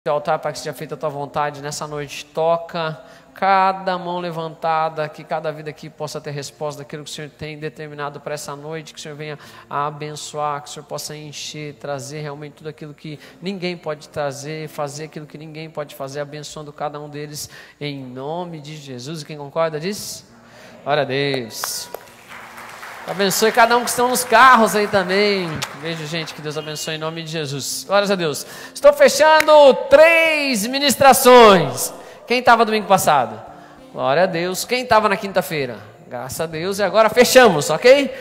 altar para que seja feita a tua vontade nessa noite. Toca cada mão levantada, que cada vida aqui possa ter resposta daquilo que o Senhor tem determinado para essa noite, que o Senhor venha a abençoar, que o Senhor possa encher, trazer realmente tudo aquilo que ninguém pode trazer, fazer aquilo que ninguém pode fazer, abençoando cada um deles em nome de Jesus. E quem concorda diz? Glória a Deus. Abençoe cada um que estão nos carros aí também. Vejo gente, que Deus abençoe em nome de Jesus. Glórias a Deus. Estou fechando 3 ministrações. Quem estava domingo passado? Glória a Deus. Quem estava na quinta-feira? Graças a Deus. E agora fechamos, ok?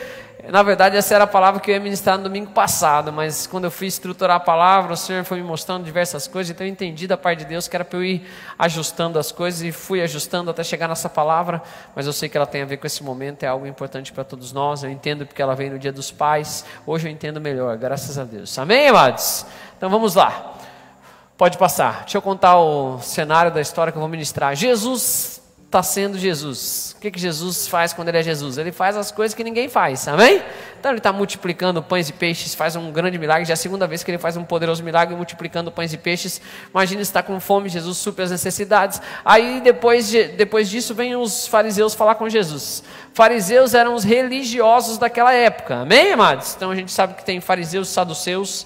Na verdade, essa era a palavra que eu ia ministrar no domingo passado, mas quando eu fui estruturar a palavra, o Senhor foi me mostrando diversas coisas, então eu entendi da parte de Deus que era para eu ir ajustando as coisas, e fui ajustando até chegar nessa palavra, mas eu sei que ela tem a ver com esse momento, é algo importante para todos nós. Eu entendo porque ela veio no Dia dos Pais, hoje eu entendo melhor, graças a Deus. Amém, amados? Então vamos lá. Pode passar. Deixa eu contar o cenário da história que eu vou ministrar. Jesus está sendo Jesus. O que Jesus faz quando ele é Jesus? Ele faz as coisas que ninguém faz, amém? Então ele está multiplicando pães e peixes, faz um grande milagre. Já é a segunda vez que ele faz um poderoso milagre multiplicando pães e peixes. Imagina, está com fome, Jesus supre as necessidades. Aí depois disso vem os fariseus falar com Jesus. Fariseus eram os religiosos daquela época, amém, amados? Então a gente sabe que tem fariseus e saduceus.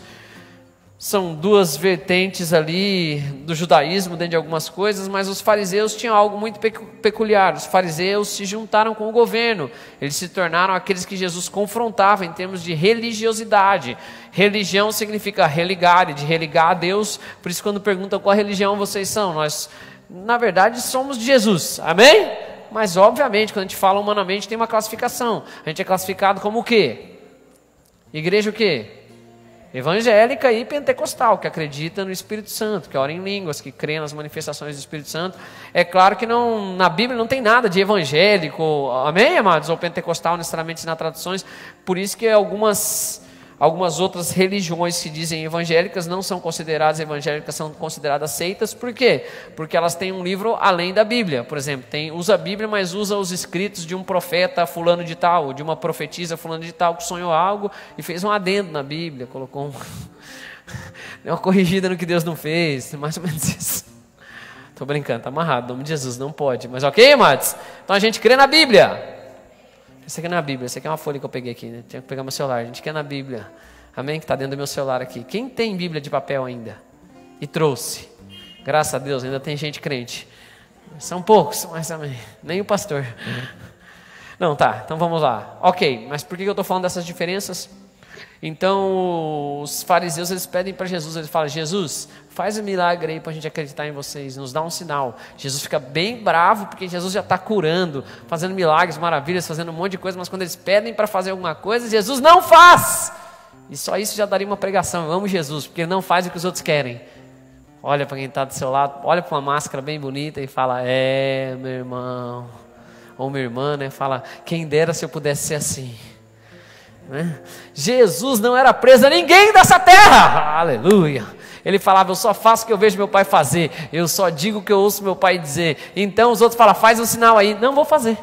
São 2 vertentes ali do judaísmo, dentro de algumas coisas, mas os fariseus tinham algo muito peculiar. Os fariseus se juntaram com o governo, eles se tornaram aqueles que Jesus confrontava em termos de religiosidade. Religião significa religar, de religar a Deus, por isso quando perguntam qual religião vocês são, nós, na verdade, somos de Jesus, amém? Mas obviamente, quando a gente fala humanamente, tem uma classificação. A gente é classificado como o quê? Igreja o quê? Evangélica e pentecostal, que acredita no Espírito Santo, que ora em línguas, que crê nas manifestações do Espírito Santo. É claro que na Bíblia não tem nada de evangélico, amém, amados? Ou pentecostal necessariamente nas traduções. Por isso que algumas outras religiões que dizem evangélicas não são consideradas evangélicas, são consideradas seitas. Por quê? Porque elas têm um livro além da Bíblia. Por exemplo, usa a Bíblia, mas usa os escritos de um profeta fulano de tal, de uma profetisa fulano de tal, que sonhou algo e fez um adendo na Bíblia, colocou uma corrigida no que Deus não fez, mais ou menos isso. Estou brincando, está amarrado, em nome de Jesus, não pode. Mas ok, amados? Então a gente crê na Bíblia. Esse aqui não é a Bíblia, esse aqui é uma folha que eu peguei aqui, né? Tinha que pegar meu celular, a gente quer na Bíblia, amém? Que está dentro do meu celular aqui. Quem tem Bíblia de papel ainda? E trouxe, graças a Deus, ainda tem gente crente. São poucos, mas amém, nem o pastor. Não, tá, então vamos lá. Ok, mas por que eu estou falando dessas diferenças? Então os fariseus, eles pedem para Jesus, eles falam: Jesus, faz um milagre aí para a gente acreditar em vocês, nos dá um sinal. Jesus fica bem bravo, porque Jesus já está curando, fazendo milagres, maravilhas, fazendo um monte de coisa, mas quando eles pedem para fazer alguma coisa, Jesus não faz. E só isso já daria uma pregação. Eu amo Jesus, porque ele não faz o que os outros querem. Olha para quem está do seu lado, olha para uma máscara bem bonita e fala: meu irmão, ou minha irmã, né? Fala: quem dera se eu pudesse ser assim. Né? Jesus não era preso a ninguém dessa terra, aleluia. Ele falava: eu só faço o que eu vejo meu pai fazer, eu só digo o que eu ouço meu pai dizer. Então os outros falam: faz um sinal aí. Não vou fazer.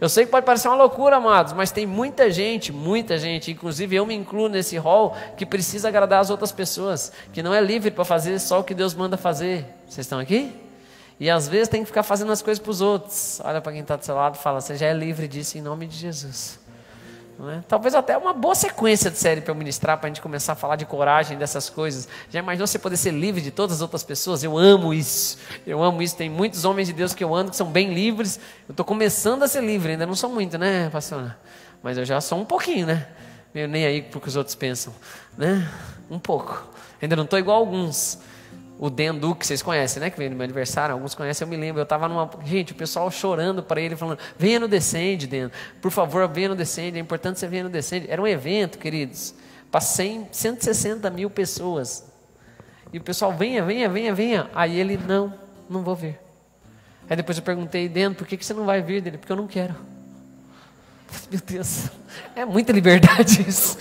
Eu sei que pode parecer uma loucura, amados, mas tem muita gente, inclusive eu me incluo nesse rol, que precisa agradar as outras pessoas, que não é livre para fazer só o que Deus manda fazer. Vocês estão aqui? E às vezes tem que ficar fazendo as coisas para os outros. Olha para quem está do seu lado e fala: você já é livre disso em nome de Jesus. Não é? Talvez até uma boa sequência de série para eu ministrar, para a gente começar a falar de coragem, dessas coisas. Já imaginou você poder ser livre de todas as outras pessoas? Eu amo isso, tem muitos homens de Deus que eu ando que são bem livres. Eu estou começando a ser livre, ainda não sou muito, né, pastor? Mas eu já sou um pouquinho, né? Meio nem aí porque os outros pensam, né? Um pouco, ainda não estou igual a alguns. O Dan Duque, vocês conhecem, né? Que veio no meu aniversário, alguns conhecem, eu me lembro. Eu estava gente, o pessoal chorando para ele, falando: venha no Descende, Dan, por favor, venha no Descende, é importante você venha no Descende. Era um evento, queridos, para 160 mil pessoas. E o pessoal: venha. Aí ele: não vou vir. Aí depois eu perguntei: Dan, por que você não vai vir? Dele: porque eu não quero. Meu Deus, é muita liberdade isso.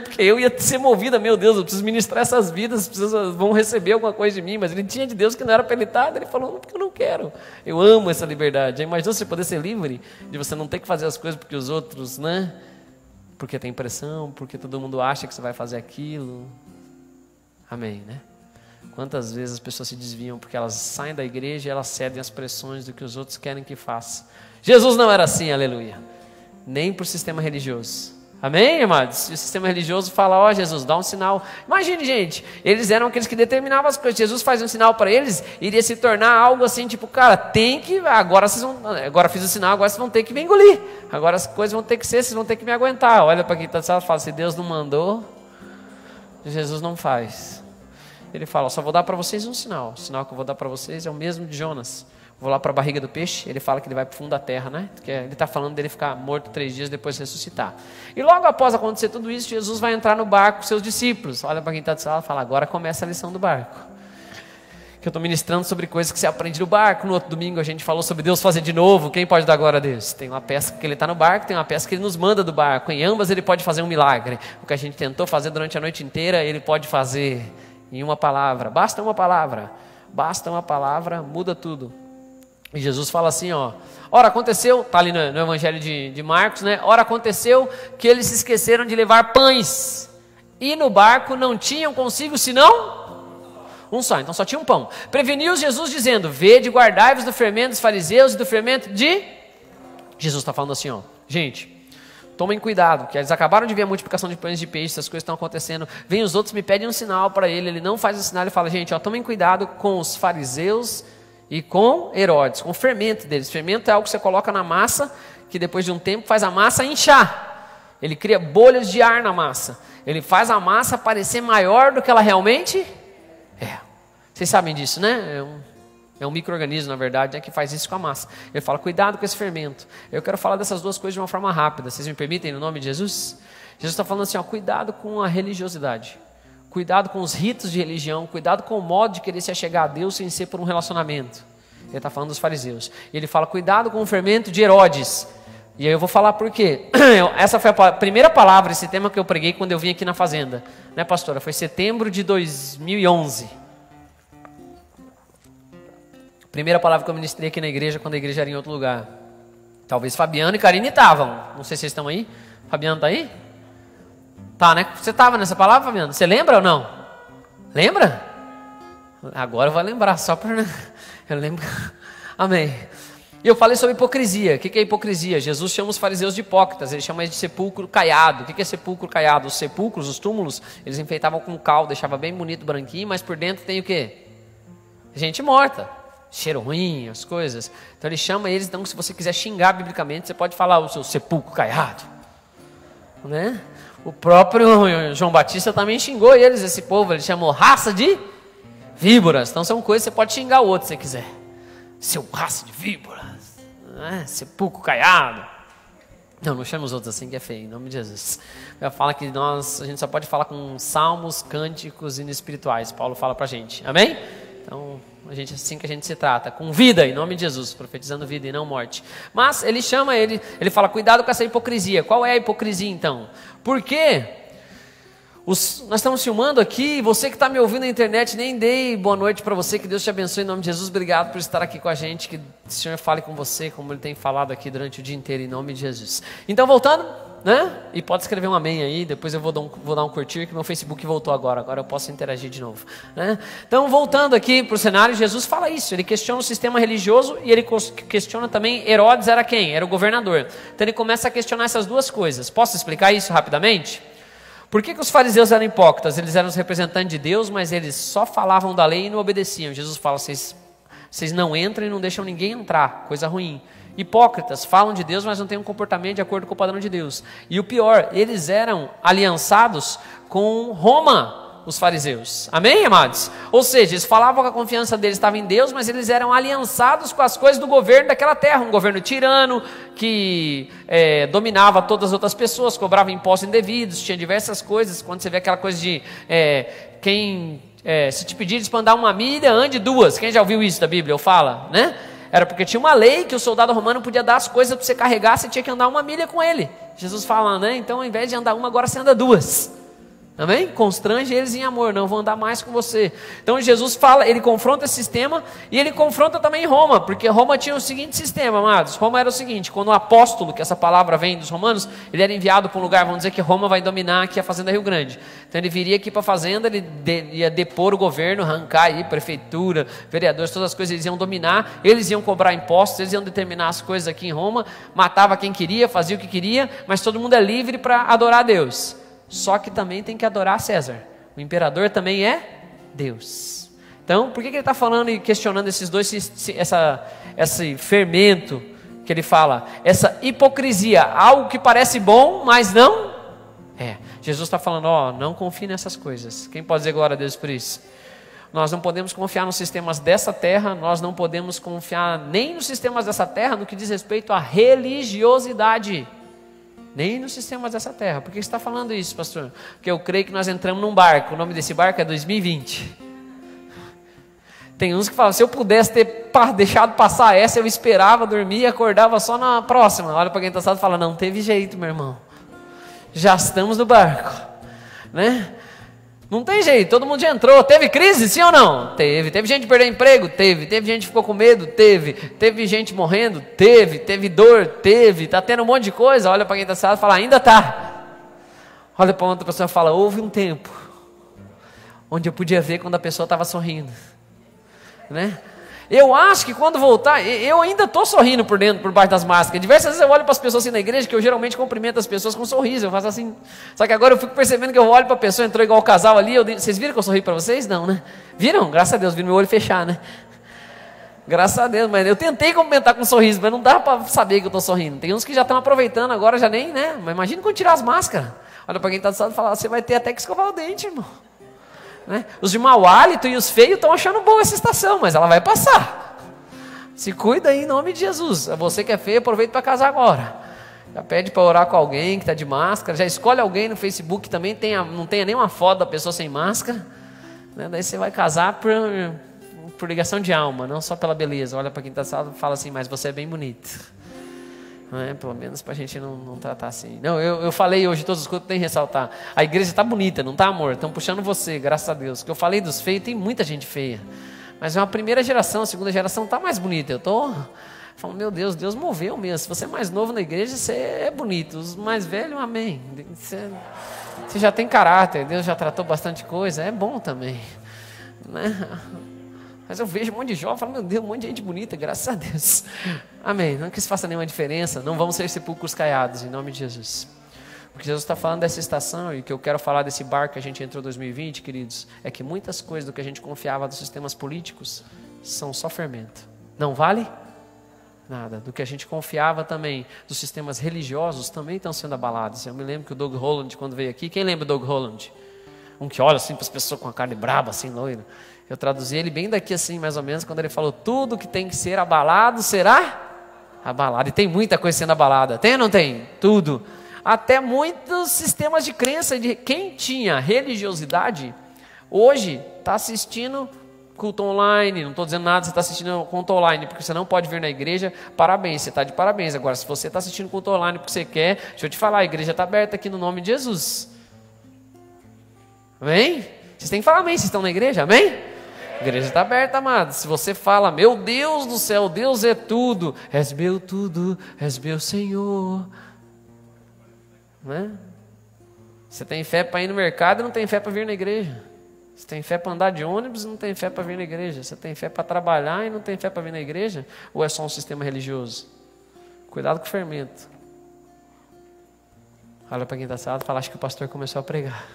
Porque eu ia ser movida, meu Deus, eu preciso ministrar essas vidas, as pessoas vão receber alguma coisa de mim, mas ele tinha de Deus que não era para ele estar, ele falou: porque eu não quero. Eu amo essa liberdade. Imagina você poder ser livre, de você não ter que fazer as coisas porque os outros, né? Porque tem pressão, porque todo mundo acha que você vai fazer aquilo. Amém, né? Quantas vezes as pessoas se desviam porque elas saem da igreja e elas cedem às pressões do que os outros querem que faça. Jesus não era assim, aleluia. Nem para o sistema religioso. Amém, amados? E o sistema religioso fala, ó Jesus, dá um sinal. Imagine, gente, eles eram aqueles que determinavam as coisas. Jesus faz um sinal para eles, iria se tornar algo assim, tipo, cara, tem que, agora fiz o sinal, agora vocês vão ter que me engolir. Agora as coisas vão ter que ser, vocês vão ter que me aguentar. Olha para quem está e fala, se Deus não mandou, Jesus não faz. Ele fala, só vou dar para vocês um sinal. O sinal que eu vou dar para vocês é o mesmo de Jonas. Vou lá para a barriga do peixe, ele fala que ele vai para o fundo da terra, né? Porque ele está falando dele ficar morto 3 dias depois de ressuscitar. E logo após acontecer tudo isso, Jesus vai entrar no barco com seus discípulos. Olha para quem está do lado e fala, agora começa a lição do barco. Que eu estou ministrando sobre coisas que você aprende no barco. No outro domingo a gente falou sobre Deus fazer de novo. Quem pode dar glória a Deus? Tem uma peça que ele está no barco, tem uma peça que ele nos manda do barco. Em ambas ele pode fazer um milagre. O que a gente tentou fazer durante a noite inteira, ele pode fazer em uma palavra. Basta uma palavra. Basta uma palavra, muda tudo. E Jesus fala assim, ó, ora aconteceu, está ali no Evangelho de Marcos, né? Ora aconteceu que eles se esqueceram de levar pães, e no barco não tinham consigo senão um só, então só tinha um pão. Preveniu Jesus dizendo, vede, guardai-vos do fermento dos fariseus e do fermento de... Jesus está falando assim, ó, gente, tomem cuidado, que eles acabaram de ver a multiplicação de pães e de peixes, essas coisas estão acontecendo, vem os outros, me pedem um sinal para ele não faz o sinal, ele fala, gente, ó, tomem cuidado com os fariseus e com Herodes, com o fermento deles. Fermento é algo que você coloca na massa, que depois de um tempo faz a massa inchar. Ele cria bolhas de ar na massa. Ele faz a massa parecer maior do que ela realmente é. Vocês sabem disso, né? É um micro-organismo, na verdade, que faz isso com a massa. Ele fala, cuidado com esse fermento. Eu quero falar dessas duas coisas de uma forma rápida. Vocês me permitem, no nome de Jesus? Jesus está falando assim, ó, cuidado com a religiosidade. Cuidado com os ritos de religião, cuidado com o modo de querer se achegar a Deus sem ser por um relacionamento. Ele está falando dos fariseus. E ele fala, cuidado com o fermento de Herodes. E aí eu vou falar por quê. Essa foi a primeira palavra, esse tema que eu preguei quando eu vim aqui na fazenda. Né, pastora? Foi setembro de 2011. Primeira palavra que eu ministrei aqui na igreja, quando a igreja era em outro lugar. Talvez Fabiano e Karine estavam. Não sei se vocês estão aí. Fabiano está aí? Tá, né? Você estava nessa palavra, Fabiano? Você lembra ou não? Lembra? Agora eu vou lembrar, só para... Eu lembro. Amém. E eu falei sobre hipocrisia. O que é hipocrisia? Jesus chama os fariseus de hipócritas. Ele chama eles de sepulcro caiado. O que é sepulcro caiado? Os sepulcros, os túmulos, eles enfeitavam com cal, deixava bem bonito, branquinho, mas por dentro tem o quê? Gente morta. Cheiro ruim, as coisas. Então ele chama eles, então se você quiser xingar biblicamente, você pode falar o seu sepulcro caiado. Né? O próprio João Batista também xingou eles, esse povo, ele chamou raça de víboras. Então são coisas que você pode xingar o outro se você quiser. Seu raça de víboras, né? Sepulcro caiado. Não chama os outros assim que é feio, em nome de Jesus. Eu falo que a gente só pode falar com salmos, cânticos e espirituais. Paulo fala pra gente, amém? Então, assim que a gente se trata, com vida, em nome de Jesus, profetizando vida e não morte. Mas ele chama ele fala, cuidado com essa hipocrisia. Qual é a hipocrisia então? Porque nós estamos filmando aqui, você que está me ouvindo na internet, nem dei boa noite para você, que Deus te abençoe em nome de Jesus, obrigado por estar aqui com a gente, que o Senhor fale com você, como Ele tem falado aqui durante o dia inteiro, em nome de Jesus. Então voltando, né? E pode escrever um amém aí, depois eu vou dar um curtir, que meu Facebook voltou agora eu posso interagir de novo, né? Então voltando aqui para o cenário, Jesus fala isso, ele questiona o sistema religioso e ele questiona também, Herodes era quem? Era o governador. Então ele começa a questionar essas duas coisas. Posso explicar isso rapidamente? Por que os fariseus eram hipócritas? Eles eram os representantes de Deus, mas eles só falavam da lei e não obedeciam. Jesus fala, vocês não entram e não deixam ninguém entrar, coisa ruim. Hipócritas, falam de Deus, mas não têm um comportamento de acordo com o padrão de Deus. E o pior, eles eram aliançados com Roma, os fariseus. Amém, amados? Ou seja, eles falavam que a confiança deles estava em Deus, mas eles eram aliançados com as coisas do governo daquela terra. Um governo tirano, que dominava todas as outras pessoas, cobrava impostos indevidos, tinha diversas coisas. Quando você vê aquela coisa de se te pedir para andar 1 milha, ande 2. Quem já ouviu isso da Bíblia? Eu falo, né? Era porque tinha uma lei que o soldado romano podia dar as coisas para você carregar, você tinha que andar 1 milha com ele. Jesus fala, né? Então ao invés de andar 1, agora você anda 2. Amém? Constrange eles em amor, não vão andar mais com você. Então Jesus fala, ele confronta esse sistema e ele confronta também Roma, porque Roma tinha o seguinte sistema, amados. Roma era o seguinte, quando o apóstolo, que essa palavra vem dos romanos, ele era enviado para um lugar, vamos dizer que Roma vai dominar aqui a fazenda Rio Grande. Então ele viria aqui para a fazenda, ele ia depor o governo, arrancar aí prefeitura, vereadores, todas as coisas, eles iam dominar, eles iam cobrar impostos, eles iam determinar as coisas aqui em Roma, matava quem queria, fazia o que queria, mas todo mundo é livre para adorar a Deus. Só que também tem que adorar César. O imperador também é Deus. Então, por que ele está falando e questionando esses dois, esse fermento que ele fala? Essa hipocrisia, algo que parece bom, mas não é. Jesus está falando, não confie nessas coisas. Quem pode dizer glória a Deus por isso? Nós não podemos confiar nos sistemas dessa terra, nós não podemos confiar nem nos sistemas dessa terra no que diz respeito à religiosidade. Nem nos sistemas dessa terra. Por que você está falando isso, pastor? Porque eu creio que nós entramos num barco. O nome desse barco é 2020. Tem uns que falam, se eu pudesse ter deixado passar essa, eu esperava, dormia e acordava só na próxima. Olha para quem está sentado e fala, não teve jeito, meu irmão. Já estamos no barco. Né? Não tem jeito, todo mundo já entrou. Teve crise, sim ou não? Teve. Teve gente que perdeu emprego? Teve. Teve gente que ficou com medo? Teve. Teve gente morrendo? Teve. Teve dor? Teve. Está tendo um monte de coisa. Olha para quem está sentado e fala, ainda está. Olha para outra pessoa e fala, houve um tempo onde eu podia ver quando a pessoa estava sorrindo. Né? Eu acho que quando voltar, eu ainda estou sorrindo por dentro, por baixo das máscaras. Diversas vezes eu olho para as pessoas assim na igreja, que eu geralmente cumprimento as pessoas com um sorriso, eu faço assim. Só que agora eu fico percebendo que eu olho para a pessoa, entrou igual o casal ali, vocês viram que eu sorri para vocês? Não, né? Viram? Graças a Deus, viram meu olho fechar, né? Graças a Deus, mas eu tentei cumprimentar com um sorriso, mas não dá para saber que eu estou sorrindo. Tem uns que já estão aproveitando agora, já nem, né? Mas imagina quando tirar as máscaras. Olha para quem está do lado e fala, você vai ter até que escovar o dente, irmão. Né? Os de mau hálito e os feios estão achando boa essa estação, mas ela vai passar. Se cuida aí em nome de Jesus. Você que é feio, aproveita para casar agora. Já pede para orar com alguém que está de máscara. Já escolhe alguém no Facebook que também não tenha nenhuma foto da pessoa sem máscara. Né? Daí você vai casar por ligação de alma, não só pela beleza. Olha para quem está salvo e fala assim, mas você é bem bonito. Não é? Pelo menos para a gente não tratar assim. Não, eu falei hoje, todos os cultos tem que ressaltar. A igreja está bonita, não está, amor? Estão puxando você, graças a Deus. Que eu falei dos feios, tem muita gente feia. Mas é uma primeira geração, a segunda geração está mais bonita. Eu estou falando, meu Deus, Deus moveu mesmo. Se você é mais novo na igreja, você é bonito. Os mais velhos, amém. Você já tem caráter, Deus já tratou bastante coisa, é bom também. Né? Mas eu vejo um monte de jovem, falo, meu Deus, um monte de gente bonita, graças a Deus. Amém. Não que isso faça nenhuma diferença, não vamos ser sepulcros caiados, em nome de Jesus. O que Jesus está falando dessa estação e que eu quero falar desse barco que a gente entrou em 2020, queridos, é que muitas coisas do que a gente confiava dos sistemas políticos são só fermento. Não vale nada. Do que a gente confiava também dos sistemas religiosos também estão sendo abalados. Eu me lembro que o Doug Holland, quando veio aqui, quem lembra do Doug Holland? Um que olha assim para as pessoas com a carne braba, assim, loira. Eu traduzi ele bem daqui assim, mais ou menos, quando ele falou, tudo que tem que ser abalado será abalado. E tem muita coisa sendo abalada. Tem ou não tem? Tudo. Até muitos sistemas de crença de quem tinha religiosidade, hoje está assistindo culto online, não estou dizendo nada, você está assistindo culto online porque você não pode vir na igreja, parabéns, você está de parabéns. Agora, se você está assistindo culto online porque você quer, deixa eu te falar, a igreja está aberta aqui no nome de Jesus. Amém? Vocês têm que falar amém, vocês estão na igreja, amém? A igreja está aberta, amados. Se você fala, meu Deus do céu, Deus é tudo, és meu tudo, és meu Senhor. Né? Você tem fé para ir no mercado e não tem fé para vir na igreja. Você tem fé para andar de ônibus e não tem fé para vir na igreja. Você tem fé para trabalhar e não tem fé para vir na igreja? Ou é só um sistema religioso? Cuidado com o fermento. Olha para quem está sentado e fala, acho que o pastor começou a pregar.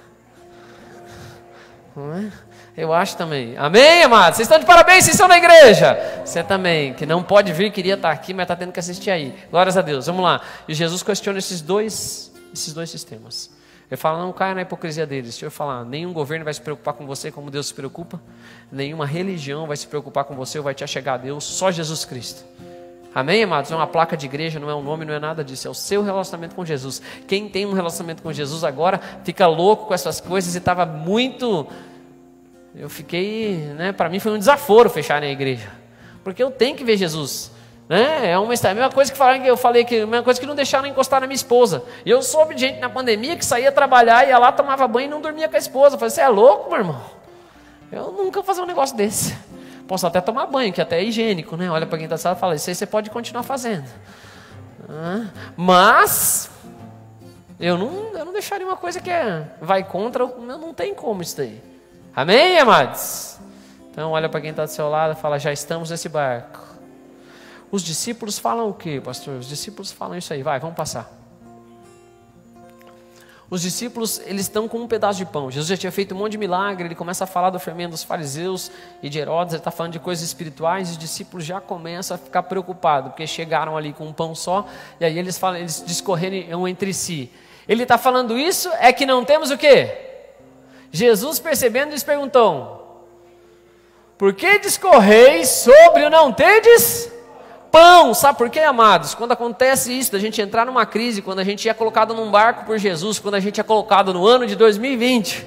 Não é? Eu acho também. Amém, amados? Vocês estão de parabéns, vocês estão na igreja. Você também, que não pode vir, queria estar aqui, mas está tendo que assistir aí. Glórias a Deus. Vamos lá. E Jesus questiona esses dois sistemas. Ele fala, não caia na hipocrisia deles. Deixa eu falar, nenhum governo vai se preocupar com você como Deus se preocupa. Nenhuma religião vai se preocupar com você ou vai te achegar a Deus. Só Jesus Cristo. Amém, amados? Não é uma placa de igreja, não é um nome, não é nada disso. É o seu relacionamento com Jesus. Quem tem um relacionamento com Jesus agora fica louco com essas coisas e estava muito... Eu fiquei, né? Para mim foi um desaforo fechar na igreja. Porque eu tenho que ver Jesus. Né? É a mesma coisa que falaram, que eu falei, que a mesma coisa que não deixaram encostar na minha esposa. E eu soube de gente na pandemia que saía trabalhar, ia lá, tomava banho e não dormia com a esposa. Eu falei, você é louco, meu irmão? Eu nunca vou fazer um negócio desse. Posso até tomar banho, que até é higiênico, né? Olha para quem está na sala e fala, isso aí você pode continuar fazendo. Mas eu não deixaria uma coisa que vai contra, não tem como isso daí. Amém, amados? Então olha para quem está do seu lado e fala, já estamos nesse barco. Os discípulos falam o quê, pastor? Os discípulos falam isso aí, vamos passar. Os discípulos, eles estão com um pedaço de pão. Jesus já tinha feito um monte de milagre, ele começa a falar do fermento dos fariseus e de Herodes, ele está falando de coisas espirituais, e os discípulos já começam a ficar preocupados, porque chegaram ali com um pão só, e aí eles discorreram entre si. Ele está falando isso, é que não temos o quê? Jesus, percebendo, lhes perguntou, por que discorreis sobre o não terdes pão? Sabe por quê, amados? Quando acontece isso, da gente entrar numa crise, quando a gente é colocado num barco por Jesus, quando a gente é colocado no ano de 2020,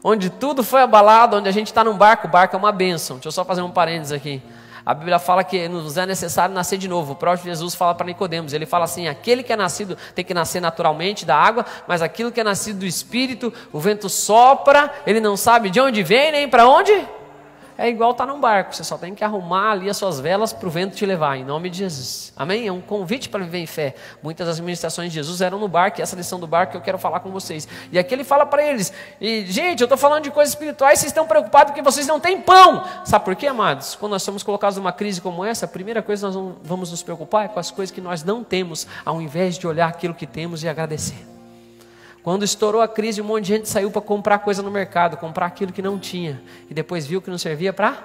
onde tudo foi abalado, onde a gente está num barco, o barco é uma bênção. Deixa eu só fazer um parênteses aqui. A Bíblia fala que nos é necessário nascer de novo. O próprio Jesus fala para Nicodemos, ele fala assim, aquele que é nascido tem que nascer naturalmente da água, mas aquilo que é nascido do Espírito, o vento sopra, ele não sabe de onde vem nem para onde. É igual estar num barco, você só tem que arrumar ali as suas velas para o vento te levar, em nome de Jesus. Amém? É um convite para viver em fé. Muitas das ministrações de Jesus eram no barco, e essa lição do barco que eu quero falar com vocês. E aqui ele fala para eles, gente, eu estou falando de coisas espirituais, vocês estão preocupados porque vocês não têm pão. Sabe por quê, amados? Quando nós somos colocados numa crise como essa, a primeira coisa que nós vamos nos preocupar é com as coisas que nós não temos, ao invés de olhar aquilo que temos e agradecer. Quando estourou a crise, um monte de gente saiu para comprar coisa no mercado, comprar aquilo que não tinha, e depois viu que não servia para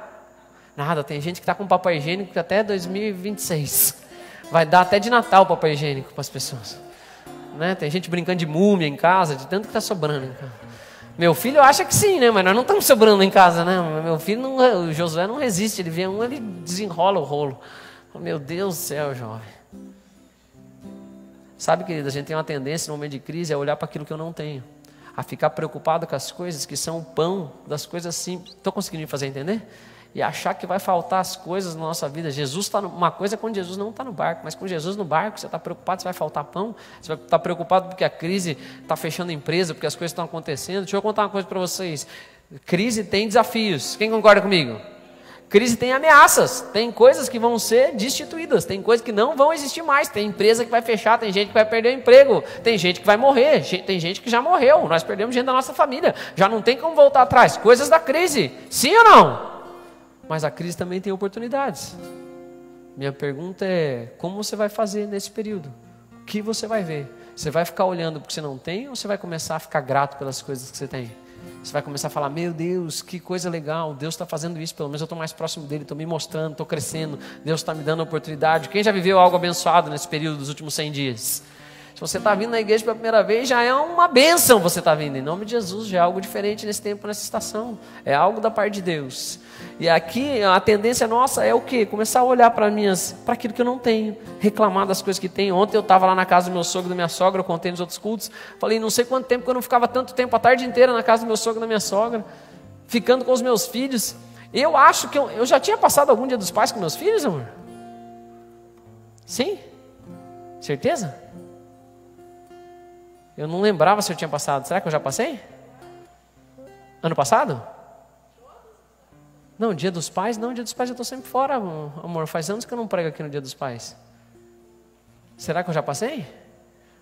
nada. Tem gente que está com papel higiênico até 2026. Vai dar até de Natal papel higiênico para as pessoas. Né? Tem gente brincando de múmia em casa, de tanto que está sobrando em casa. Meu filho acha que sim, né? Mas nós não estamos sobrando em casa, né? Meu filho, o Josué não resiste, ele vê um, ele desenrola o rolo. Meu Deus do céu, jovem. Sabe, querido, a gente tem uma tendência no momento de crise a olhar para aquilo que eu não tenho, a ficar preocupado com as coisas que são o pão das coisas simples. Estou conseguindo me fazer entender? E achar que vai faltar as coisas na nossa vida. Jesus está uma coisa quando Jesus não está no barco, mas com Jesus no barco, você está preocupado se vai faltar pão, você vai estar preocupado porque a crise está fechando a empresa, porque as coisas estão acontecendo. Deixa eu contar uma coisa para vocês, crise tem desafios, quem concorda comigo? Crise tem ameaças, tem coisas que vão ser destituídas, tem coisas que não vão existir mais, tem empresa que vai fechar, tem gente que vai perder o emprego, tem gente que vai morrer, tem gente que já morreu, nós perdemos gente da nossa família, já não tem como voltar atrás, coisas da crise, sim ou não? Mas a crise também tem oportunidades. Minha pergunta é, como você vai fazer nesse período? O que você vai ver? Você vai ficar olhando porque você não tem, ou você vai começar a ficar grato pelas coisas que você tem? Você vai começar a falar, meu Deus, que coisa legal, Deus está fazendo isso, pelo menos eu estou mais próximo dele, estou me mostrando, estou crescendo, Deus está me dando a oportunidade. Quem já viveu algo abençoado nesse período dos últimos 100 dias? Se você está vindo na igreja pela primeira vez, já é uma bênção você estar vindo, em nome de Jesus, já é algo diferente nesse tempo, nessa estação, é algo da parte de Deus. E aqui a tendência nossa é o quê? Começar a olhar para aquilo que eu não tenho, reclamar das coisas que tenho. Ontem eu estava lá na casa do meu sogro e da minha sogra, eu contei nos outros cultos, falei, não sei quanto tempo que eu não ficava tanto tempo, a tarde inteira na casa do meu sogro e da minha sogra, ficando com os meus filhos. Eu acho que eu já tinha passado algum dia dos pais com meus filhos, amor? Sim? Certeza? Eu não lembrava se eu tinha passado, será que eu já passei? Ano passado? Não, dia dos pais? Não, dia dos pais eu estou sempre fora, amor. Faz anos que eu não prego aqui no dia dos pais. Será que eu já passei?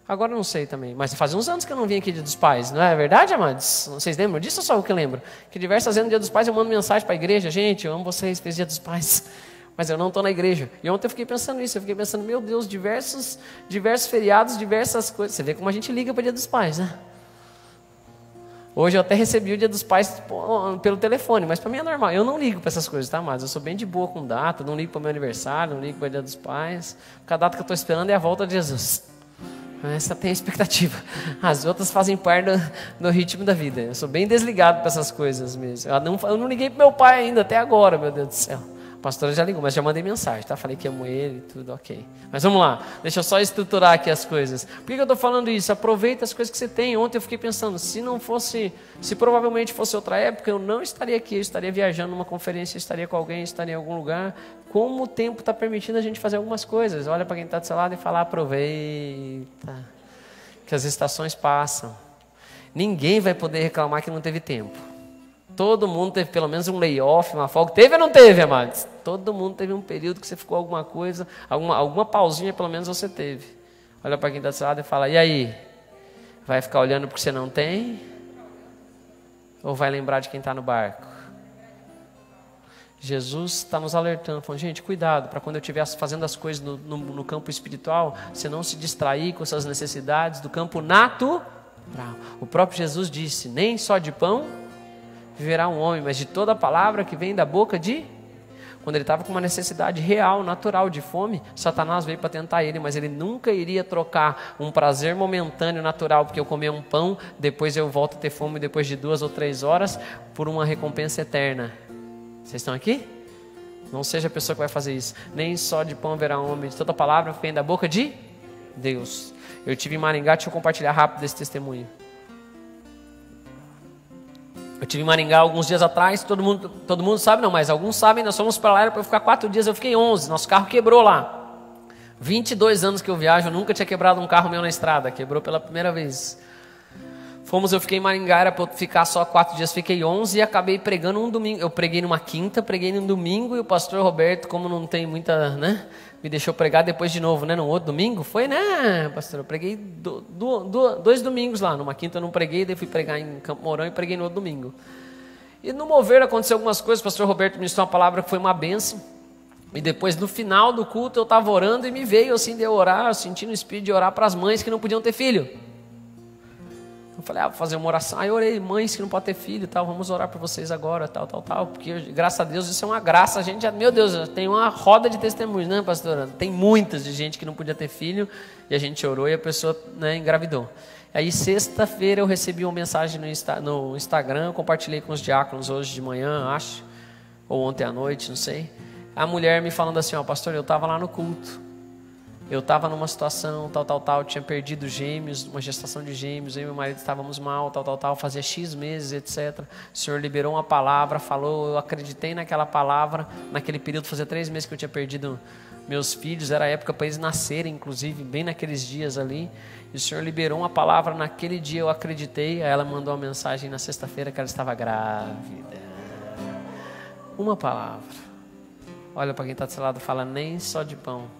Agora eu não sei também. Mas faz uns anos que eu não vim aqui dia dos pais. Não é verdade, amados? Vocês lembram disso ou só eu que lembro? Que diversas vezes no dia dos pais eu mando mensagem para a igreja. Gente, eu amo vocês, feliz dia dos pais. Mas eu não estou na igreja. E ontem eu fiquei pensando nisso. Eu fiquei pensando, meu Deus, diversos feriados, diversas coisas. Você vê como a gente liga para o dia dos pais, né? Hoje eu até recebi o dia dos pais pelo telefone, mas para mim é normal. Eu não ligo para essas coisas, tá, mas eu sou bem de boa com data, não ligo para o meu aniversário, não ligo para o dia dos pais. A data que eu estou esperando é a volta de Jesus. Essa tem a expectativa. As outras fazem parte do ritmo da vida. Eu sou bem desligado para essas coisas mesmo. Eu não liguei para meu pai ainda, até agora, meu Deus do céu. A pastora já ligou, mas já mandei mensagem, tá? Falei que amo ele, tudo ok. Mas vamos lá, deixa eu só estruturar aqui as coisas. Por que eu estou falando isso? Aproveita as coisas que você tem. Ontem eu fiquei pensando, se provavelmente fosse outra época, eu não estaria aqui, eu estaria viajando numa conferência, estaria com alguém, estaria em algum lugar, como o tempo está permitindo a gente fazer algumas coisas. Olha para quem está do seu lado e fala, aproveita, que as estações passam. Ninguém vai poder reclamar que não teve tempo. Todo mundo teve pelo menos um layoff, uma folga. Teve ou não teve, amados? Todo mundo teve um período que você ficou alguma coisa, alguma pausinha pelo menos você teve. Olha para quem está do seu lado e fala, e aí? Vai ficar olhando porque você não tem? Ou vai lembrar de quem está no barco? Jesus está nos alertando, falando, gente, cuidado, para quando eu estiver fazendo as coisas no campo espiritual, você não se distrair com essas necessidades do campo natural. O próprio Jesus disse, nem só de pão viverá um homem, mas de toda a palavra que vem da boca de... Quando ele estava com uma necessidade real, natural, de fome, Satanás veio para tentar ele, mas ele nunca iria trocar um prazer momentâneo, natural, porque eu comer um pão, depois eu volto a ter fome depois de 2 ou 3 horas, por uma recompensa eterna. Vocês estão aqui? Não seja a pessoa que vai fazer isso. Nem só de pão haverá um homem, de toda a palavra que vem da boca de Deus. Eu estive em Maringá, deixa eu compartilhar rápido esse testemunho. Eu estive em Maringá alguns dias atrás, todo mundo sabe não, mas alguns sabem, nós fomos para lá, era para eu ficar 4 dias, eu fiquei 11, nosso carro quebrou lá. 22 anos que eu viajo, eu nunca tinha quebrado um carro meu na estrada, quebrou pela primeira vez. Eu fiquei em Maringá, era para eu ficar só 4 dias, fiquei 11 e acabei pregando um domingo. Eu preguei numa quinta, preguei num domingo e o pastor Roberto, como não tem muita, né, me deixou pregar depois de novo, né, no outro domingo. Foi, né, pastor, eu preguei 2 domingos lá, numa quinta eu não preguei, daí fui pregar em Campo Mourão e preguei no outro domingo. E no mover aconteceu algumas coisas, o pastor Roberto ministrou uma palavra que foi uma bênção. E depois, no final do culto, eu estava orando e me veio assim de eu orar, eu senti no espírito de orar para as mães que não podiam ter filho. Eu falei, vou fazer uma oração. Aí eu orei, mães que não podem ter filho, tal, vamos orar por vocês agora, tal, porque graças a Deus isso é uma graça. A gente já, meu Deus, tem uma roda de testemunhos, né, pastora? Tem muitas de gente que não podia ter filho, e a gente orou e a pessoa, né, engravidou. Aí sexta-feira eu recebi uma mensagem no Instagram, eu compartilhei com os diáconos hoje de manhã, acho, ou ontem à noite, não sei. A mulher me falando assim, pastor, eu estava lá no culto. Eu estava numa situação, tal, tinha perdido gêmeos, uma gestação de gêmeos, eu e meu marido estávamos mal, tal, fazia X meses, etc. O Senhor liberou uma palavra, falou, eu acreditei naquela palavra, naquele período, fazia 3 meses que eu tinha perdido meus filhos, era a época para eles nascerem, inclusive, bem naqueles dias ali, e o Senhor liberou uma palavra, naquele dia eu acreditei, aí ela mandou uma mensagem na sexta-feira que ela estava grávida. Uma palavra. Olha para quem está do seu lado e fala, nem só de pão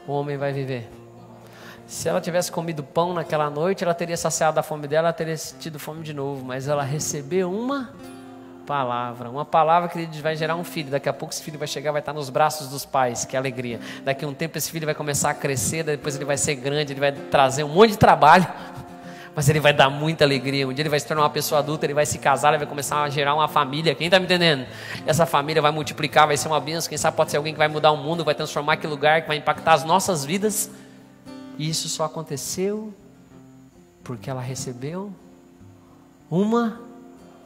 o homem vai viver. Se ela tivesse comido pão naquela noite, ela teria saciado a fome dela, ela teria tido fome de novo, mas ela recebeu uma palavra que vai gerar um filho. Daqui a pouco esse filho vai chegar, vai estar nos braços dos pais, que alegria. Daqui a um tempo esse filho vai começar a crescer, depois ele vai ser grande, ele vai trazer um monte de trabalho, mas ele vai dar muita alegria. Um dia ele vai se tornar uma pessoa adulta, ele vai se casar, ele vai começar a gerar uma família. Quem está me entendendo? Essa família vai multiplicar, vai ser uma bênção. Quem sabe pode ser alguém que vai mudar o mundo, vai transformar aquele lugar, que vai impactar as nossas vidas. E isso só aconteceu porque ela recebeu uma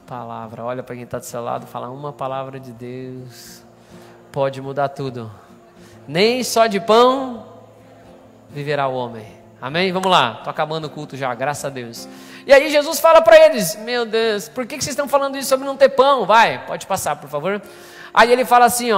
palavra. Olha para quem está do seu lado e fala, uma palavra de Deus pode mudar tudo. Nem só de pão viverá o homem. Amém? Vamos lá, estou acabando o culto já, graças a Deus. E aí Jesus fala para eles, meu Deus, por que vocês estão falando isso sobre não ter pão? Vai, pode passar, por favor. Aí ele fala assim,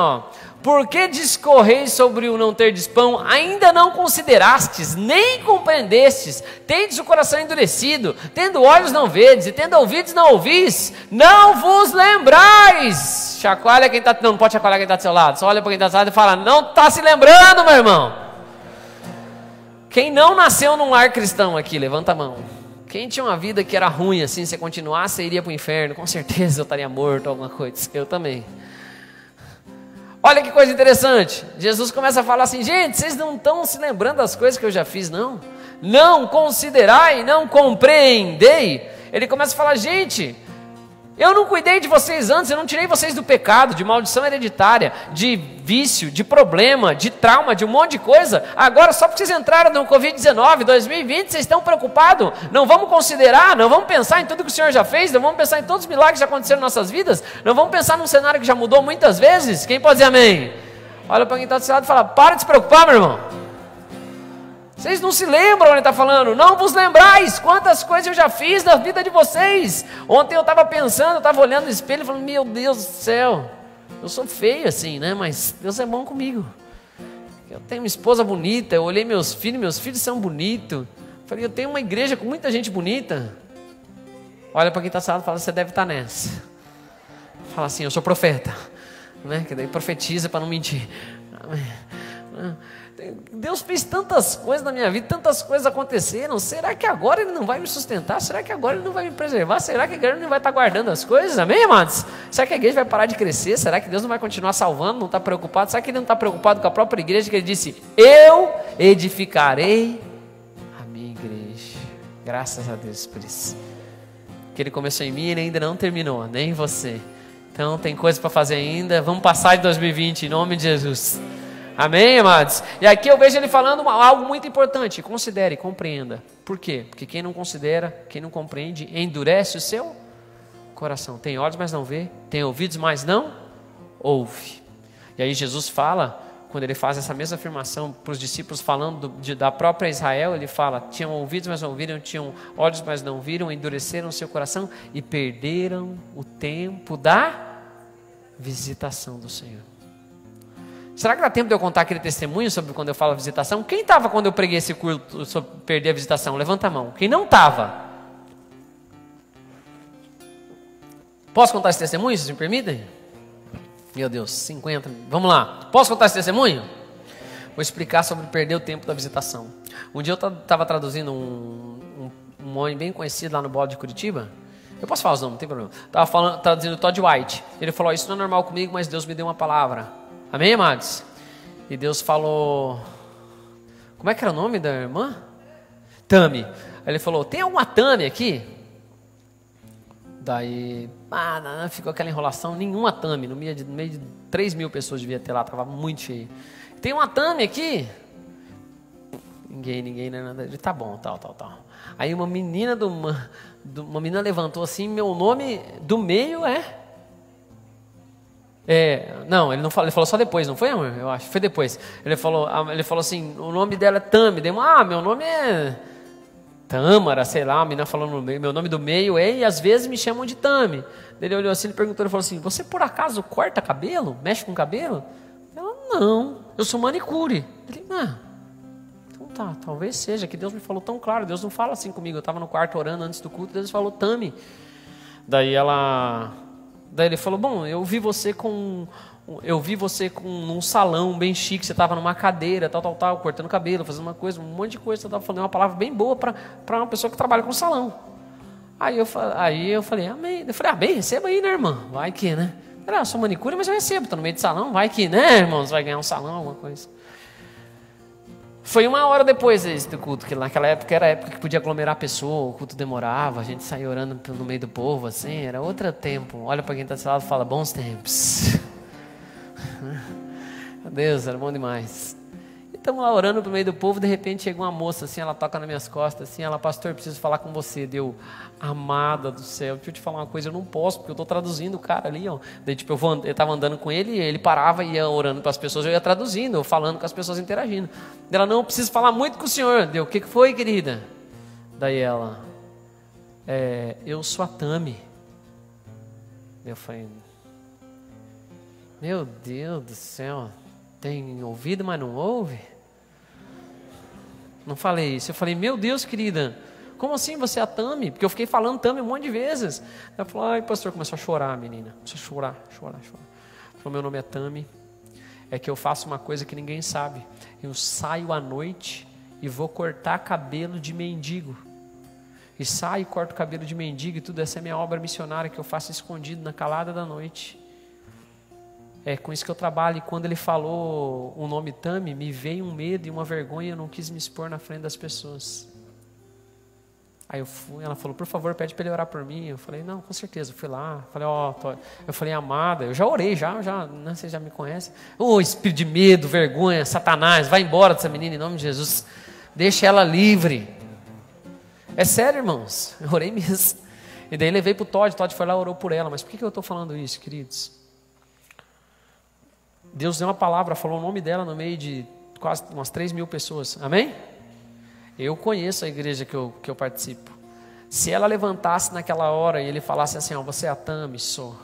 por que discorreis sobre o não terdes pão? Ainda não considerastes, nem compreendestes, tendes o coração endurecido, tendo olhos não vedes, e tendo ouvidos não ouvis, não vos lembrais. Chacoalha quem está, não pode chacoalhar quem está do seu lado, só olha para quem está do seu lado e fala, não está se lembrando, meu irmão. Quem não nasceu num lar cristão aqui, levanta a mão. Quem tinha uma vida que era ruim assim, se continuasse, você iria para o inferno, com certeza eu estaria morto, alguma coisa, eu também. Olha que coisa interessante, Jesus começa a falar assim, gente, vocês não estão se lembrando das coisas que eu já fiz, não? Não considerai, não compreendei. Ele começa a falar, gente, eu não cuidei de vocês antes, eu não tirei vocês do pecado, de maldição hereditária, de vício, de problema, de trauma, de um monte de coisa. Agora, só porque vocês entraram no Covid-19, 2020, vocês estão preocupados? Não vamos considerar, não vamos pensar em tudo que o Senhor já fez, não vamos pensar em todos os milagres que já aconteceram em nossas vidas, não vamos pensar num cenário que já mudou muitas vezes? Quem pode dizer amém? Olha para quem está do seu lado e fala, para de se preocupar, meu irmão. Vocês não se lembram, ele está falando, não vos lembrais quantas coisas eu já fiz na vida de vocês. Ontem eu estava pensando, eu estava olhando no espelho e falando, meu Deus do céu, Eu sou feio assim, né? Mas Deus é bom comigo. Eu tenho uma esposa bonita, eu olhei meus filhos são bonitos. Falei, eu tenho uma igreja com muita gente bonita. Olha para quem está salado e fala, você deve estar nessa. Fala assim, eu sou profeta, né? Que daí profetiza para não mentir. Deus fez tantas coisas na minha vida, tantas coisas aconteceram. Será que agora Ele não vai me sustentar? Será que agora Ele não vai me preservar? Será que a igreja não vai estar guardando as coisas? Amém, amados? Será que a igreja vai parar de crescer? Será que Deus não vai continuar salvando? Não está preocupado? Será que Ele não está preocupado com a própria igreja? Que Ele disse, eu edificarei a minha igreja. Graças a Deus por isso. Que Ele começou em mim e Ele ainda não terminou, nem você. Então tem coisa para fazer ainda. Vamos passar de 2020 em nome de Jesus. Amém, amados? E aqui eu vejo ele falando algo muito importante. Considere, compreenda. Por quê? Porque quem não considera, quem não compreende, endurece o seu coração. Tem olhos, mas não vê. Tem ouvidos, mas não ouve. E aí Jesus fala, quando ele faz essa mesma afirmação para os discípulos, falando da própria Israel, ele fala, tinham ouvidos, mas não ouviram, tinham olhos, mas não viram, endureceram o seu coração e perderam o tempo da visitação do Senhor. Será que dá tempo de eu contar aquele testemunho sobre quando eu falo visitação? Quem estava quando eu preguei esse culto sobre perder a visitação? Levanta a mão. Quem não estava? Posso contar esse testemunho, se me permitem? Meu Deus, 50. Vamos lá. Posso contar esse testemunho? Vou explicar sobre perder o tempo da visitação. Um dia eu estava traduzindo um homem bem conhecido lá no Bode de Curitiba. Eu posso falar os nomes, não tem problema. Estava traduzindo o Todd White. Ele falou, isso não é normal comigo, mas Deus me deu uma palavra. Amém, amados? E Deus falou... Como é que era o nome da irmã? Tami. Aí ele falou, tem alguma Tami aqui? Daí... ficou aquela enrolação. Nenhuma Tami. No meio de 3 mil pessoas devia ter lá. Estava muito cheio. Tem uma Tami aqui? Ninguém, né? Ele, tá bom, tal. Aí uma menina uma menina levantou assim, meu nome do meio não, ele não falou, ele falou só depois, não foi, amor? Eu acho, foi depois. Ele falou assim, o nome dela é Tami. Meu nome é Tâmara, sei lá, a menina falou no meio, meu nome do meio e às vezes me chamam de Tami. Ele olhou assim, ele perguntou, ele falou assim, você por acaso corta cabelo? Mexe com cabelo? Ela, não, eu sou manicure. Ele, então tá, talvez seja, que Deus me falou tão claro, Deus não fala assim comigo, eu estava no quarto orando antes do culto, Deus falou Tami. Daí ele falou, bom, eu vi você num salão bem chique, você estava numa cadeira, tal, cortando cabelo, fazendo uma coisa, um monte de coisa, você estava falando uma palavra bem boa para uma pessoa que trabalha com salão. Aí eu falei, amém. Eu falei, bem, receba aí, né, irmã? Vai que, né? Eu sou manicure, mas eu recebo, estou no meio de salão, vai que, né, irmão? Você vai ganhar um salão, alguma coisa. Foi 1 hora depois do culto, que naquela época era a época que podia aglomerar a pessoa, o culto demorava, a gente saía orando no meio do povo, assim, era outro tempo. Olha para quem está do seu lado e fala, bons tempos. Meu Deus, era bom demais. E estamos lá orando no meio do povo, de repente chega uma moça, assim, ela toca nas minhas costas, assim, ela, pastor, preciso falar com você. Deu, amada do céu, deixa eu te falar uma coisa, eu não posso, porque eu estou traduzindo o cara ali, ó. Daí, tipo, eu estava andando com ele, e ele parava e ia orando para as pessoas, eu ia traduzindo, eu falando com as pessoas, interagindo. Ela, não, preciso falar muito com o senhor. Deu, o que foi, querida? Daí ela, eu sou a Tami. Eu falei, meu Deus do céu, tem ouvido, mas não ouve? Não falei isso, eu falei, meu Deus, querida, como assim você é a Tami? Porque eu fiquei falando Tami um monte de vezes. Ela falou, ai pastor, começou a chorar a menina, começou a chorar. Falou, meu nome é Tami, é que eu faço uma coisa que ninguém sabe, eu saio à noite e vou cortar cabelo de mendigo, e saio e corto cabelo de mendigo e tudo, essa é minha obra missionária que eu faço escondido na calada da noite. É com isso que eu trabalho. E quando ele falou o nome Tami, me veio um medo e uma vergonha, eu não quis me expor na frente das pessoas. Aí eu fui, ela falou, por favor, pede para ele orar por mim. Eu falei, não, com certeza. Eu fui lá, falei, eu falei, amada, eu já orei, né, você já me conhece. Espírito de medo, vergonha, Satanás, vai embora dessa menina em nome de Jesus. Deixa ela livre. É sério, irmãos, eu orei mesmo. E daí levei para o Todd foi lá e orou por ela. Mas por que eu estou falando isso, queridos? Deus deu uma palavra, falou o nome dela no meio de quase umas 3 mil pessoas. Amém? Eu conheço a igreja que eu participo. Se ela levantasse naquela hora e ele falasse assim, você é a Tami, sou.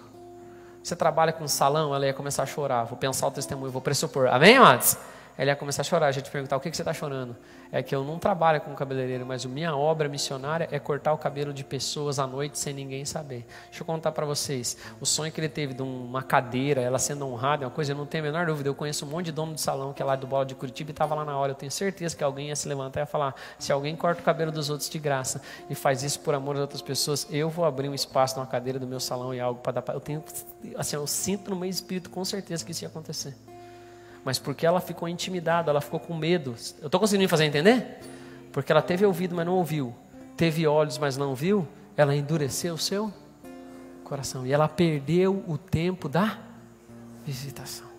Você trabalha com salão, ela ia começar a chorar. Vou pensar o testemunho, vou pressupor. Amém, amados? Ela ia começar a chorar. A gente perguntar, o que você está chorando? É que eu não trabalho como cabeleireiro, mas a minha obra missionária é cortar o cabelo de pessoas à noite sem ninguém saber. Deixa eu contar para vocês. O sonho que ele teve de uma cadeira, ela sendo honrada, é uma coisa, eu não tenho a menor dúvida. Eu conheço um monte de dono de salão que é lá do Balde de Curitiba e estava lá na hora. Eu tenho certeza que alguém ia se levantar e ia falar, se alguém corta o cabelo dos outros de graça e faz isso por amor às outras pessoas, eu vou abrir um espaço numa cadeira do meu salão e algo para dar para... Eu sinto no meu espírito com certeza que isso ia acontecer. Mas porque ela ficou intimidada, ela ficou com medo. Eu estou conseguindo me fazer entender? Porque ela teve ouvido, mas não ouviu. Teve olhos, mas não viu. Ela endureceu o seu coração. E ela perdeu o tempo da visitação.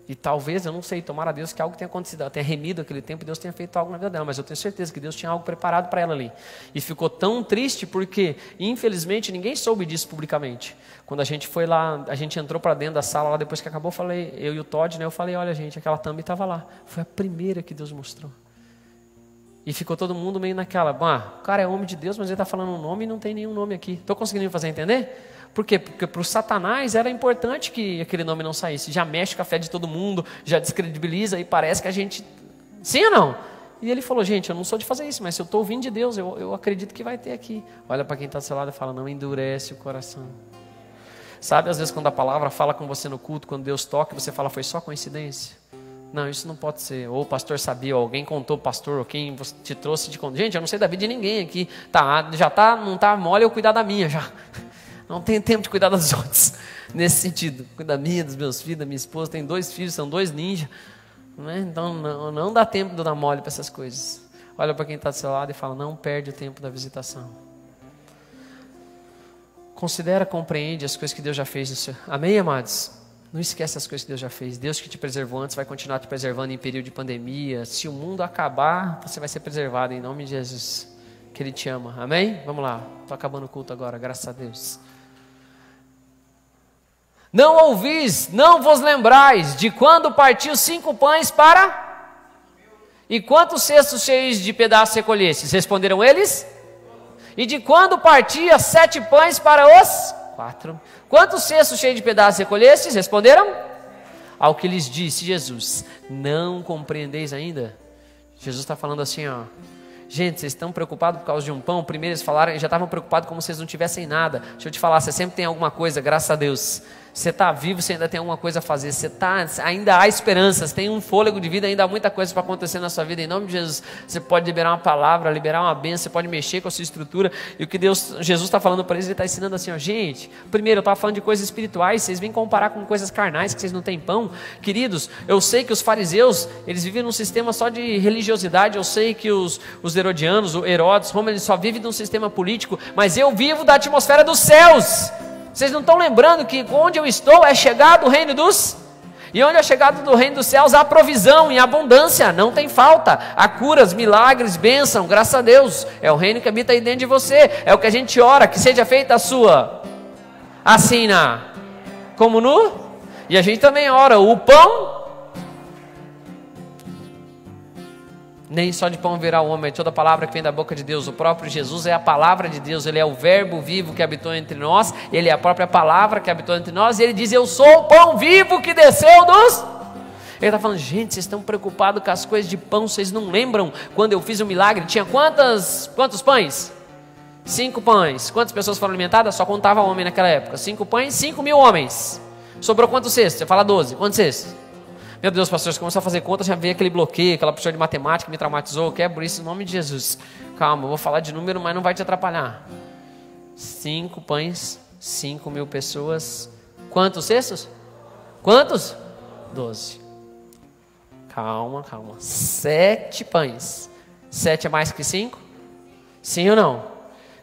E talvez, eu não sei, tomara a Deus que algo tenha acontecido. Ela tenha remido aquele tempo e Deus tenha feito algo na vida dela. Mas eu tenho certeza que Deus tinha algo preparado para ela ali. E ficou tão triste porque, infelizmente, ninguém soube disso publicamente. Quando a gente foi lá, a gente entrou para dentro da sala, lá depois que acabou, eu e o Todd, né, eu falei, olha gente, aquela thumb estava lá. Foi a primeira que Deus mostrou. E ficou todo mundo meio naquela, o cara é homem de Deus, mas ele está falando um nome e não tem nenhum nome aqui. Estou conseguindo me fazer entender? Por quê? Porque para o Satanás era importante que aquele nome não saísse. Já mexe com a fé de todo mundo, já descredibiliza e parece que a gente... Sim ou não? E ele falou, gente, eu não sou de fazer isso, mas se eu estou ouvindo de Deus, eu acredito que vai ter aqui. Olha para quem está do seu lado e fala, não endurece o coração. Sabe, às vezes quando a palavra fala com você no culto, quando Deus toca, você fala, foi só coincidência? Não, isso não pode ser. Ou o pastor sabia, ou alguém contou o pastor, ou quem te trouxe de conta. Gente, eu não sei da vida de ninguém aqui. Não tá mole eu cuidar da minha já. Não tenho tempo de cuidar dos outros. Nesse sentido. Cuidar da minha, dos meus filhos, da minha esposa. Tem 2 filhos, são 2 ninjas. Então não dá tempo de dar mole para essas coisas. Olha para quem está do seu lado e fala, não perde o tempo da visitação. Considera, compreende as coisas que Deus já fez no seu... Amém, amados? Não esquece as coisas que Deus já fez. Deus que te preservou antes vai continuar te preservando em período de pandemia. Se o mundo acabar, você vai ser preservado em nome de Jesus. Que Ele te ama. Amém? Vamos lá. Estou acabando o culto agora, graças a Deus. Não ouvis, não vos lembrais de quando partiu 5 pães para... E quantos cestos cheios de pedaços recolhestes? Responderam eles? E de quando partia 7 pães para os 4? Quantos cestos cheios de pedaços recolhestes? Responderam? Ao que lhes disse Jesus, não compreendeis ainda? Jesus está falando assim, ó. Gente, vocês estão preocupados por causa de um pão? Primeiro eles falaram, já estavam preocupados como se vocês não tivessem nada. Deixa eu te falar, você sempre tem alguma coisa, graças a Deus. Você está vivo, você ainda tem alguma coisa a fazer. Ainda há esperanças, tem um fôlego de vida, ainda há muita coisa para acontecer na sua vida. Em nome de Jesus, você pode liberar uma palavra, liberar uma bênção, você pode mexer com a sua estrutura. E o que Jesus está falando para eles, Ele está ensinando assim, ó, gente, primeiro eu estava falando de coisas espirituais, vocês vêm comparar com coisas carnais, que vocês não têm pão. Queridos, eu sei que os fariseus, eles vivem num sistema só de religiosidade, eu sei que os herodianos, o Herodes, Roma, eles só vivem num sistema político, mas eu vivo da atmosfera dos céus. Vocês não estão lembrando que onde eu estou é chegado o reino dos... E onde é chegado do reino dos céus há provisão em abundância, não tem falta. Há curas, milagres, bênção, graças a Deus. É o reino que habita aí dentro de você. É o que a gente ora, que seja feita a sua. Assim como no... E a gente também ora, o pão... Nem só de pão virá o homem, é toda palavra que vem da boca de Deus. O próprio Jesus é a palavra de Deus, Ele é o verbo vivo que habitou entre nós, Ele é a própria palavra que habitou entre nós, e Ele diz, eu sou o pão vivo que desceu dos... Ele está falando, gente, vocês estão preocupados com as coisas de pão, vocês não lembram quando eu fiz o milagre, tinha quantos pães? 5 pães. Quantas pessoas foram alimentadas? Só contava homem naquela época. 5 pães, 5.000 homens. Sobrou quantos cestos? Você fala 12. Quantos cestos? Meu Deus, pastor, você começou a fazer contas, já veio aquele bloqueio, aquela professora de matemática que me traumatizou, quebra isso em nome de Jesus. Calma, eu vou falar de número, mas não vai te atrapalhar. 5 pães, 5.000 pessoas. Quantos cestos? Quantos? 12. Calma. 7 pães. 7 é mais que 5? Sim ou não?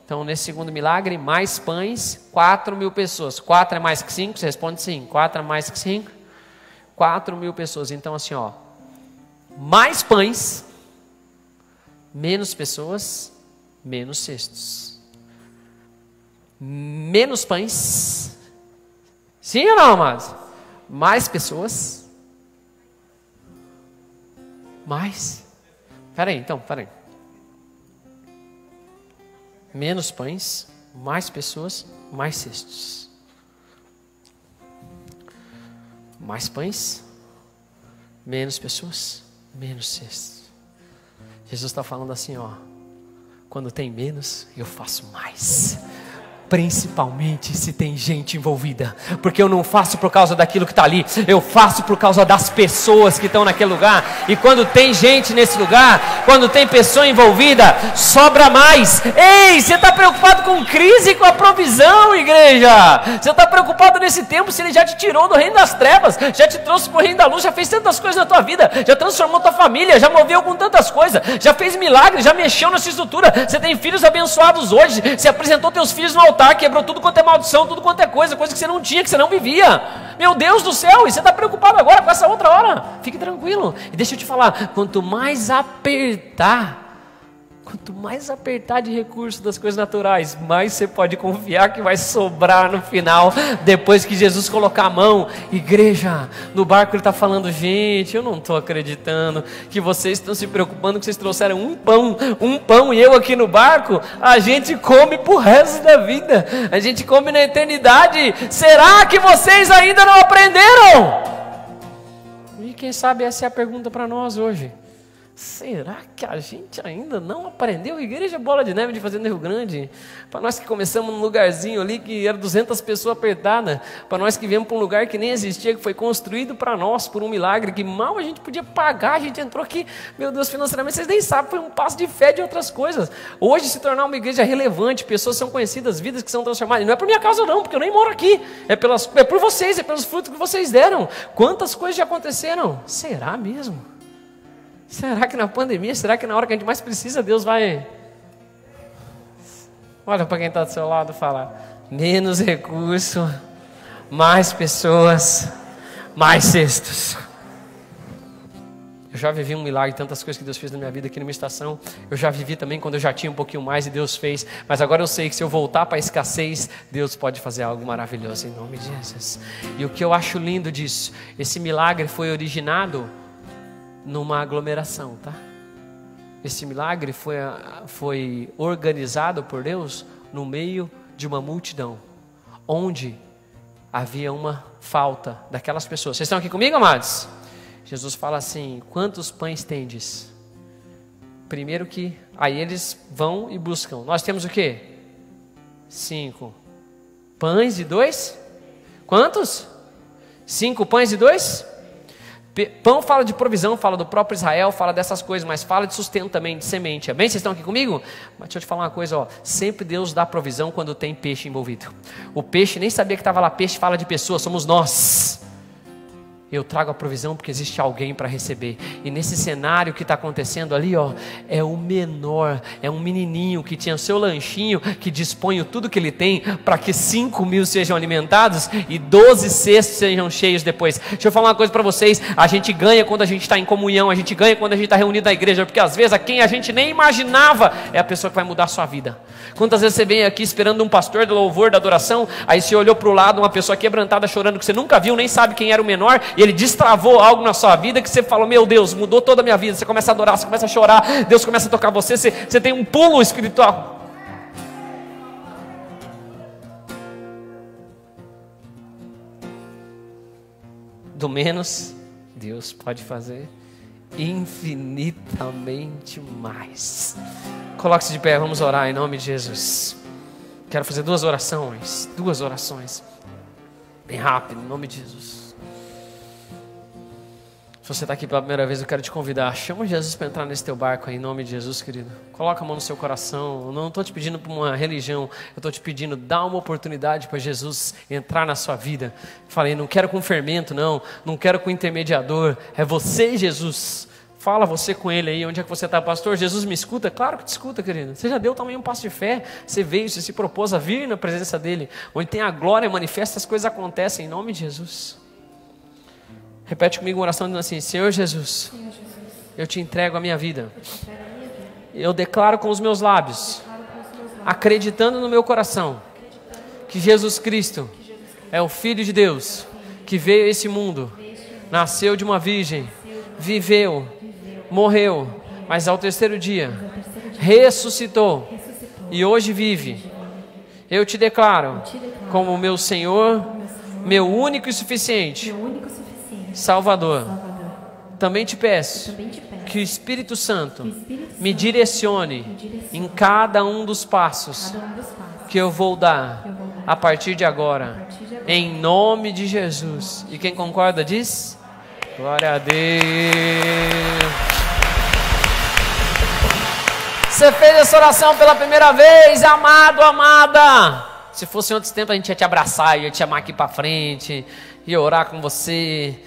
Então, nesse segundo milagre, mais pães, 4.000 pessoas. 4 é mais que 5? Você responde sim. 4 é mais que 5? 4.000 pessoas, então assim, ó, mais pães, menos pessoas, menos cestos. Menos pães, sim ou não, amados? Mais pessoas, mais, peraí. Menos pães, mais pessoas, mais cestos. Mais pães, menos pessoas, menos cestos. Jesus está falando assim, ó, quando tem menos, eu faço mais. Principalmente se tem gente envolvida, porque eu não faço por causa daquilo que está ali, eu faço por causa das pessoas que estão naquele lugar. E quando tem gente nesse lugar, quando tem pessoa envolvida, sobra mais. Ei, você está preocupado com crise, com a provisão, igreja? Você está preocupado nesse tempo se ele já te tirou do reino das trevas, já te trouxe para o reino da luz, já fez tantas coisas na tua vida, já transformou tua família, já moveu com tantas coisas, já fez milagres, já mexeu na sua estrutura. Você tem filhos abençoados hoje, você apresentou teus filhos no altar, quebrou tudo quanto é maldição, tudo quanto é coisa que você não tinha, que você não vivia. Meu Deus do céu, e você está preocupado agora com essa outra hora? Fique tranquilo. E deixa eu te falar, quanto mais apertar de recursos das coisas naturais, mais você pode confiar que vai sobrar no final, depois que Jesus colocar a mão. Igreja, no barco ele está falando, gente, eu não estou acreditando que vocês estão se preocupando que vocês trouxeram um pão, e eu aqui no barco, a gente come pro resto da vida, a gente come na eternidade. Será que vocês ainda não aprenderam? E quem sabe essa é a pergunta para nós hoje. Será que a gente ainda não aprendeu? Igreja Bola de Neve de Fazenda Rio Grande, para nós que começamos num lugarzinho ali que era 200 pessoas apertadas, para nós que viemos para um lugar que nem existia, que foi construído para nós por um milagre, que mal a gente podia pagar, a gente entrou aqui, meu Deus, financeiramente, vocês nem sabem, foi um passo de fé de outras coisas. Hoje se tornar uma igreja relevante, pessoas são conhecidas, vidas que são transformadas, e não é por minha causa não, porque eu nem moro aqui, é por vocês, é pelos frutos que vocês deram. Quantas coisas já aconteceram? Será mesmo? Será que na pandemia, será que na hora que a gente mais precisa, Deus vai... Olha para quem está do seu lado e fala, menos recurso, mais pessoas, mais cestos. Eu já vivi um milagre, tantas coisas que Deus fez na minha vida aqui numa estação. Eu já vivi também quando eu já tinha um pouquinho mais e Deus fez. Mas agora eu sei que se eu voltar para a escassez, Deus pode fazer algo maravilhoso em nome de Jesus. E o que eu acho lindo disso, esse milagre foi originado numa aglomeração, tá? Esse milagre foi organizado por Deus no meio de uma multidão, onde havia uma falta daquelas pessoas. Vocês estão aqui comigo, amados? Jesus fala assim, quantos pães tendes? Primeiro que, aí eles vão e buscam. Nós temos o quê? 5 pães e 2? Quantos? 5 pães e 2? Pão fala de provisão, fala do próprio Israel, fala dessas coisas, mas fala de sustento também, de semente. Amém? Vocês estão aqui comigo? Mas deixa eu te falar uma coisa, ó. Sempre Deus dá provisão quando tem peixe envolvido. O peixe nem sabia que estava lá. Peixe fala de pessoas, somos nós. Eu trago a provisão porque existe alguém para receber. E nesse cenário que está acontecendo ali, ó, é o menor, é um menininho que tinha o seu lanchinho, que dispõe tudo que ele tem para que 5.000 sejam alimentados e 12 cestos sejam cheios depois. Deixa eu falar uma coisa para vocês, a gente ganha quando a gente está em comunhão, a gente ganha quando a gente está reunido na igreja, porque às vezes a quem a gente nem imaginava é a pessoa que vai mudar a sua vida. Quantas vezes você vem aqui esperando um pastor do louvor, da adoração, aí você olhou para o lado, uma pessoa quebrantada chorando, que você nunca viu, nem sabe quem era o menor, e ele destravou algo na sua vida que você falou, meu Deus, mudou toda a minha vida. Você começa a adorar, você começa a chorar, Deus começa a tocar você, você tem um pulo espiritual. Do menos, Deus pode fazer infinitamente mais. Coloque-se de pé, vamos orar em nome de Jesus. Quero fazer duas orações, bem rápido, em nome de Jesus. Se você está aqui pela primeira vez, eu quero te convidar, chama Jesus para entrar nesse teu barco aí, em nome de Jesus, querido. Coloca a mão no seu coração, eu não estou te pedindo para uma religião, eu estou te pedindo, dá uma oportunidade para Jesus entrar na sua vida. Falei, não quero com fermento, não quero com intermediador, é você e Jesus. Fala você com ele aí, onde é que você está, pastor? Jesus me escuta? Claro que te escuta, querido. Você já deu também um passo de fé, você veio, você se propôs a vir na presença dele, onde tem a glória manifesta, as coisas acontecem em nome de Jesus. Repete comigo uma oração dizendo assim, Senhor Jesus, eu te entrego a minha vida. Eu declaro com os meus lábios, acreditando no meu coração, que Jesus Cristo é o Filho de Deus, que veio a esse mundo, nasceu de uma virgem, viveu, morreu, mas ao terceiro dia ressuscitou e hoje vive. Eu te declaro como meu Senhor, meu único e suficiente Salvador. Também te peço que o Espírito Santo me direcione em cada um dos passos que eu vou dar a partir de agora, em nome de Jesus. E quem concorda diz? Glória a Deus. Você fez essa oração pela primeira vez, amado, amada. Se fosse em outros tempos, a gente ia te abraçar, ia te chamar aqui para frente, ia orar com você.